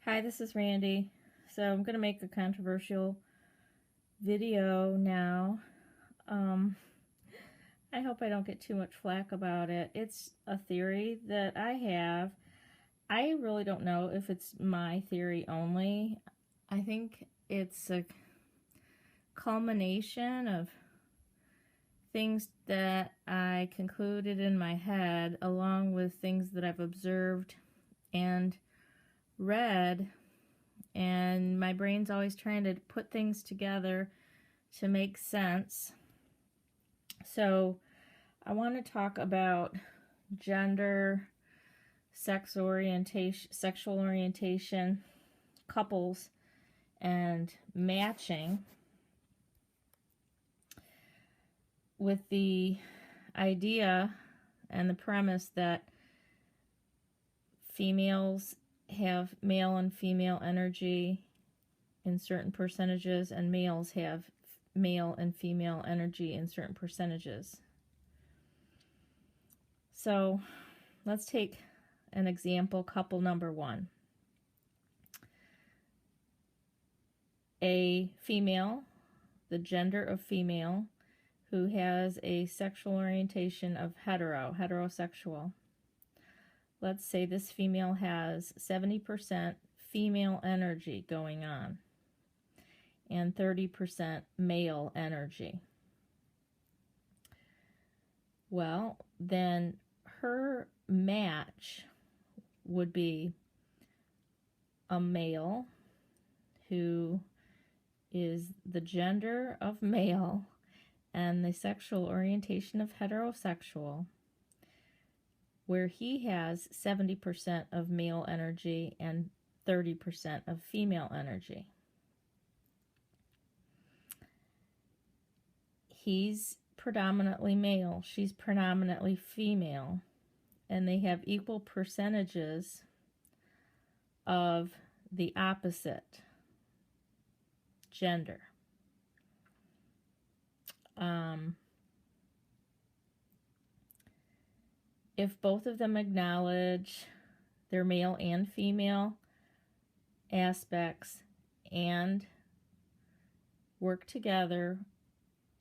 Hi, this is Randy. So I'm going to make a controversial video now. Um, I hope I don't get too much flack about it. It's a theory that I have. I really don't know if it's my theory only. I think it's a culmination of things that I concluded in my head, along with things that I've observed and read, and my brain's always trying to put things together to make sense. So I want to talk about gender, sexual orientation, couples, and matching, with the idea and the premise that females have male and female energy in certain percentages, and males have male and female energy in certain percentages. So let's take an example, couple number one. A female, the gender of female, who has a sexual orientation of heterosexual. Let's say this female has 70% female energy going on and 30% male energy. Well, then her match would be a male who is the gender of male and the sexual orientation of heterosexual, where he has 70% of male energy and 30% of female energy. He's predominantly male, she's predominantly female, and they have equal percentages of the opposite gender. If both of them acknowledge their male and female aspects and work together,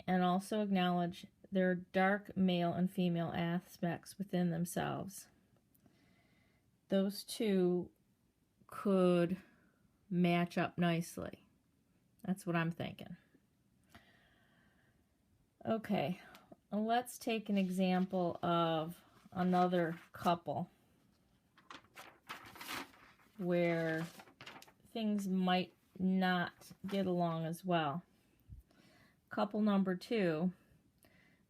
and also acknowledge their dark male and female aspects within themselves, those two could match up nicely. That's what I'm thinking. Okay, let's take an example of another couple where things might not get along as well. Couple number two,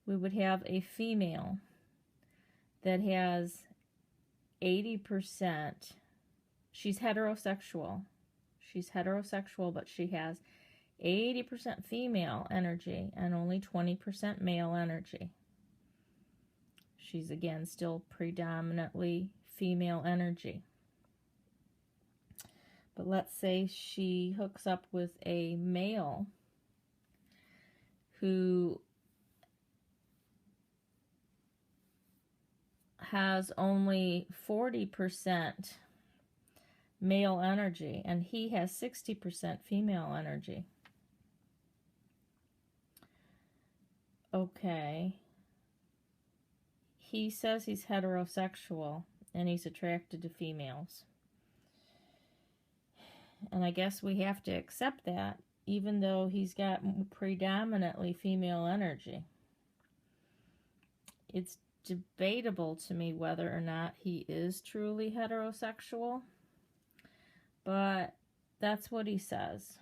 we would have a female that has 80%. She's heterosexual. But she has 80% female energy and only 20% male energy. She's, again, still predominantly female energy. But let's say she hooks up with a male who has only 40% male energy, and he has 60% female energy. Okay. He says he's heterosexual and he's attracted to females. And I guess we have to accept that, even though he's got predominantly female energy. It's debatable to me whether or not he is truly heterosexual, but that's what he says.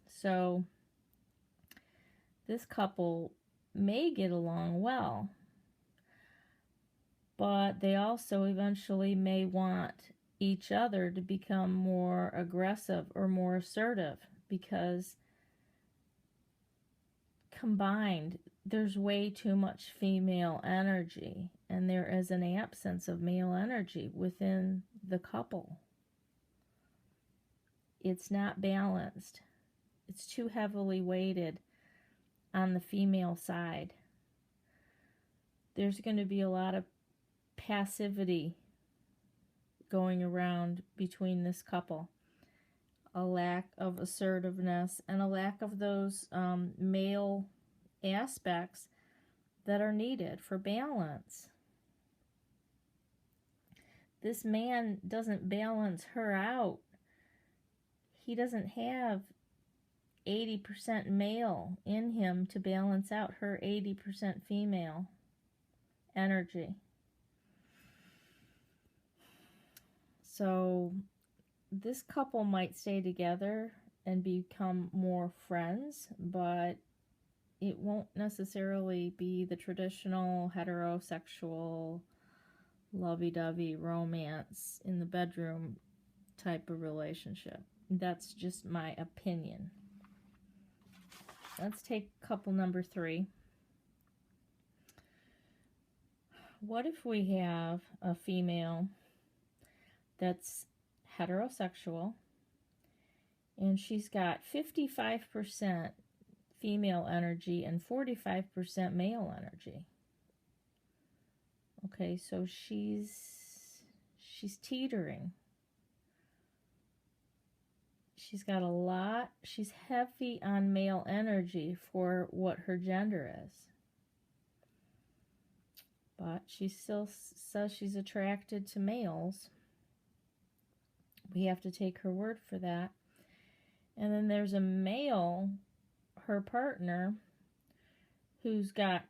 So this couple may get along well, but they also eventually may want each other to become more aggressive or more assertive, because combined there's way too much female energy and there is an absence of male energy within the couple. It's not balanced. It's too heavily weighted on the female side. There's going to be a lot of passivity going around between this couple. a lack of assertiveness, and a lack of those male aspects that are needed for balance. This man doesn't balance her out. He doesn't have 80% male in him to balance out her 80% female energy. So this couple might stay together and become more friends, but it won't necessarily be the traditional heterosexual lovey-dovey romance in the bedroom type of relationship. That's just my opinion. Let's take couple number 3. What if we have a female that's heterosexual and she's got 55% female energy and 45% male energy? Okay, so she's teetering. She's got a lot. She's heavy on male energy for what her gender is. But she still says she's attracted to males. We have to take her word for that. And then there's a male, her partner, who's got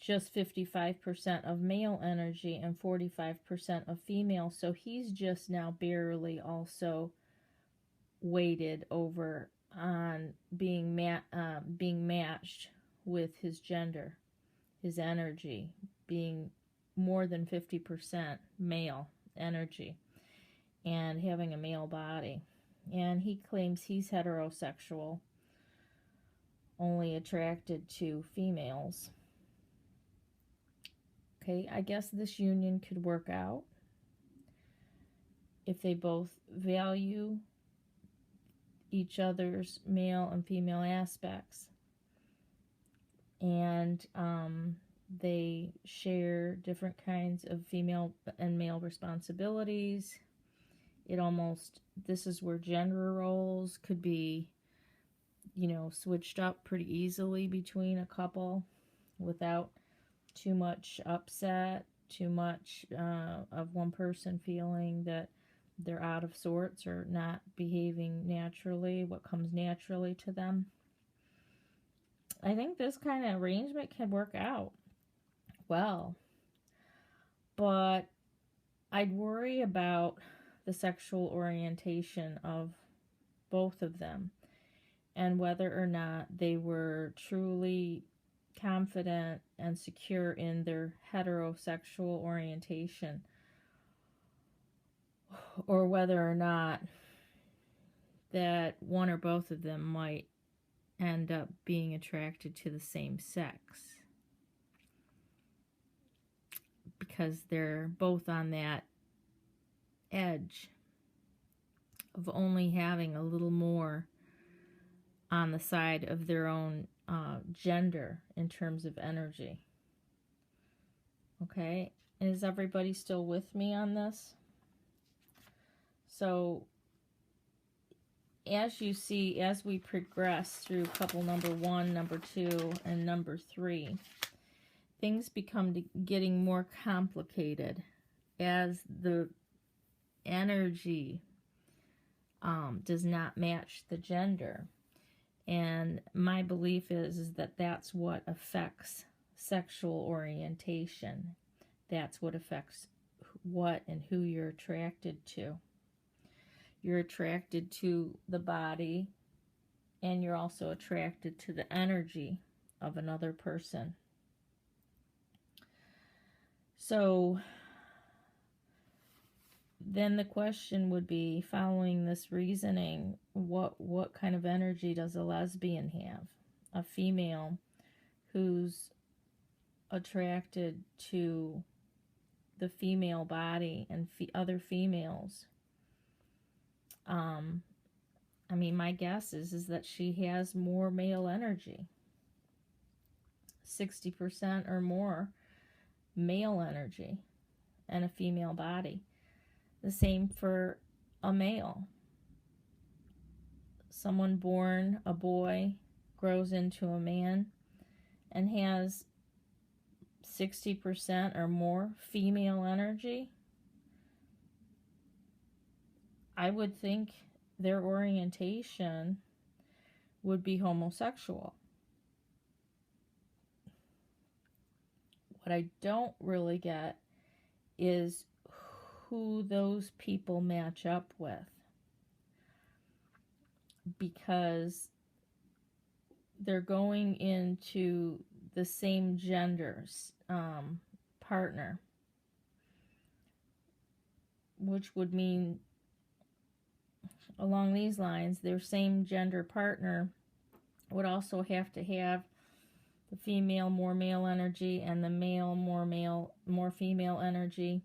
just 55% of male energy and 45% of female. So he's just now barely also weighted over on being matched with his gender, his energy being more than 50% male energy and having a male body. And he claims he's heterosexual, only attracted to females. Okay, I guess this union could work out if they both value each other's male and female aspects, and they share different kinds of female and male responsibilities. This is where gender roles could be, switched up pretty easily between a couple without too much upset, too much of one person feeling that they're out of sorts or not behaving naturally, what comes naturally to them. I think this kind of arrangement can work out well, but I'd worry about the sexual orientation of both of them and whether or not they were truly confident and secure in their heterosexual orientation, or whether or not that one or both of them might end up being attracted to the same sex, because they're both on that edge of only having a little more on the side of their own gender in terms of energy. Okay, is everybody still with me on this? So as you see, as we progress through couple number 1, number 2, and number 3, things become getting more complicated as the energy does not match the gender. And my belief is that that's what affects sexual orientation. That's what affects what and who you're attracted to. You're attracted to the body, and you're also attracted to the energy of another person. So then the question would be, following this reasoning, what kind of energy does a lesbian have? A female who's attracted to the female body and other females. My guess is that she has more male energy, 60% or more male energy, and a female body. The same for a male. someone born a boy grows into a man and has 60% or more female energy, I would think their orientation would be homosexual. What I don't really get is who those people match up with, because they're going into the same gender's partner, which would mean along these lines their same gender partner would also have to have the female more male energy and the male more female energy.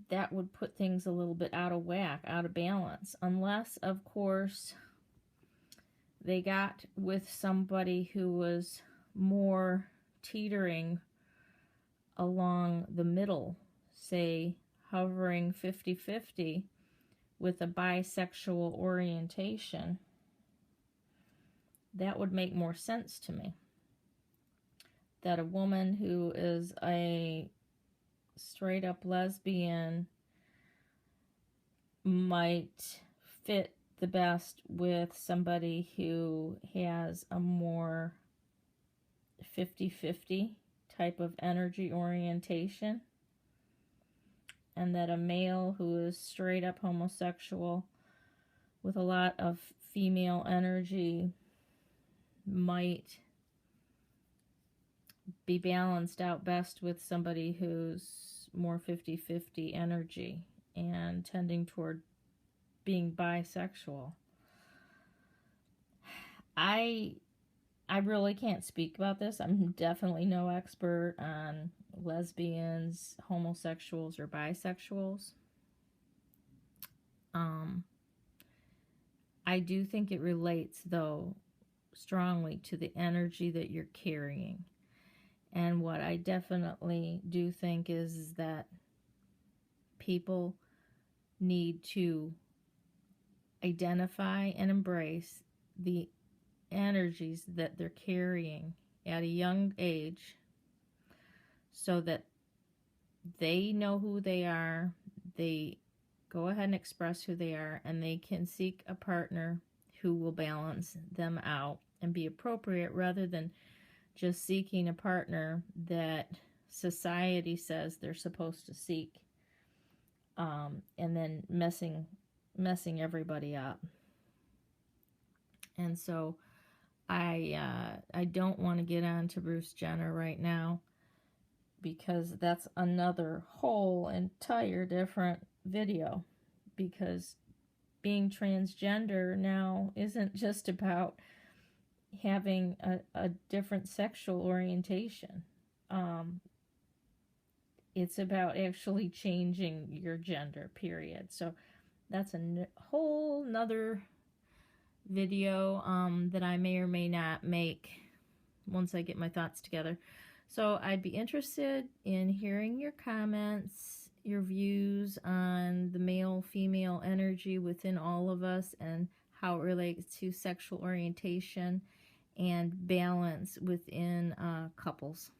That would put things a little bit out of whack, out of balance, unless of course they got with somebody who was more teetering along the middle, say hovering 50-50 with a bisexual orientation. That would make more sense to me. That a woman who is a straight up lesbian might fit the best with somebody who has a more 50-50 type of energy orientation, and that a male who is straight up homosexual with a lot of female energy might be balanced out best with somebody who's more 50-50 energy and tending toward being bisexual. I really can't speak about this. I'm definitely no expert on lesbians, homosexuals, or bisexuals. I do think it relates, though, strongly to the energy that you're carrying. And what I definitely do think is that people need to identify and embrace the energies that they're carrying at a young age so that they know who they are, they go ahead and express who they are, and they can seek a partner who will balance them out and be appropriate, rather than just seeking a partner that society says they're supposed to seek, and then messing everybody up. And so I don't want to get on to Bruce Jenner right now, because that's another whole entire different video, because being transgender now isn't just about having a different sexual orientation. It's about actually changing your gender, period. So that's a whole nother video that I may or may not make once I get my thoughts together. So I'd be interested in hearing your comments, your views on the male-female energy within all of us and how it relates to sexual orientation and balance within couples.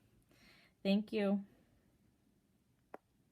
Thank you.